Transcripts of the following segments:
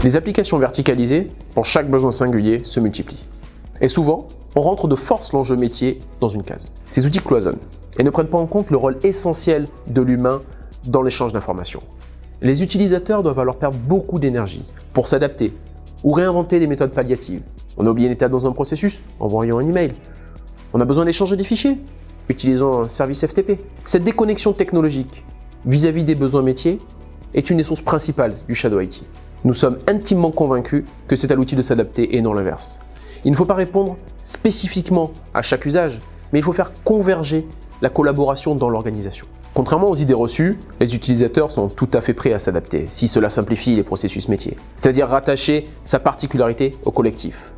Les applications verticalisées, pour chaque besoin singulier, se multiplient. Et souvent, on rentre de force l'enjeu métier dans une case. Ces outils cloisonnent et ne prennent pas en compte le rôle essentiel de l'humain dans l'échange d'informations. Les utilisateurs doivent alors perdre beaucoup d'énergie pour s'adapter ou réinventer des méthodes palliatives. On a oublié une étape dans un processus, envoyons un email. On a besoin d'échanger des fichiers, utilisant un service FTP. Cette déconnexion technologique vis-à-vis des besoins métiers est une des sources principales du Shadow IT. Nous sommes intimement convaincus que c'est à l'outil de s'adapter et non l'inverse. Il ne faut pas répondre spécifiquement à chaque usage, mais il faut faire converger la collaboration dans l'organisation. Contrairement aux idées reçues, les utilisateurs sont tout à fait prêts à s'adapter si cela simplifie les processus métiers, c'est-à-dire rattacher sa particularité au collectif.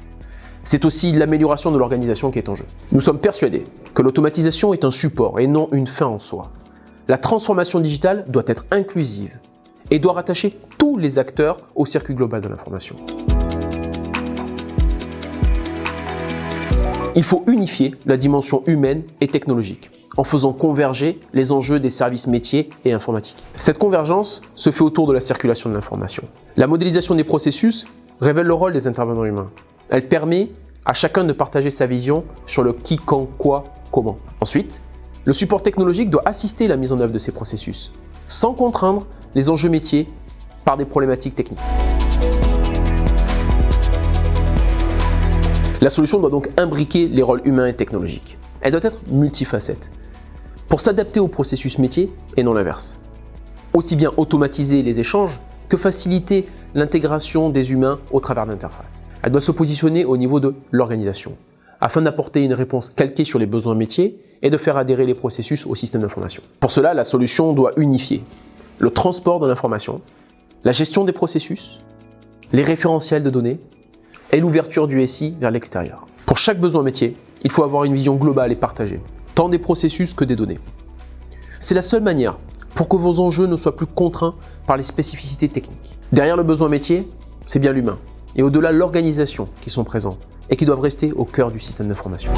C'est aussi l'amélioration de l'organisation qui est en jeu. Nous sommes persuadés que l'automatisation est un support et non une fin en soi. La transformation digitale doit être inclusive et doit rattacher tous les acteurs au circuit global de l'information. Il faut unifier la dimension humaine et technologique en faisant converger les enjeux des services métiers et informatiques. Cette convergence se fait autour de la circulation de l'information. La modélisation des processus révèle le rôle des intervenants humains. Elle permet à chacun de partager sa vision sur le qui, quand, quoi, comment. Ensuite, le support technologique doit assister la mise en œuvre de ces processus, sans contraindre les enjeux métiers par des problématiques techniques. La solution doit donc imbriquer les rôles humains et technologiques. Elle doit être multifacette, pour s'adapter au processus métier et non l'inverse. Aussi bien automatiser les échanges que faciliter l'intégration des humains au travers d'interfaces. Elle doit se positionner au niveau de l'organisation, afin d'apporter une réponse calquée sur les besoins métiers et de faire adhérer les processus au système d'information. Pour cela, la solution doit unifier le transport de l'information, la gestion des processus, les référentiels de données et l'ouverture du SI vers l'extérieur. Pour chaque besoin métier, il faut avoir une vision globale et partagée, tant des processus que des données. C'est la seule manière pour que vos enjeux ne soient plus contraints par les spécificités techniques. Derrière le besoin métier, c'est bien l'humain, et au-delà l'organisation qui sont présents et qui doivent rester au cœur du système d'information.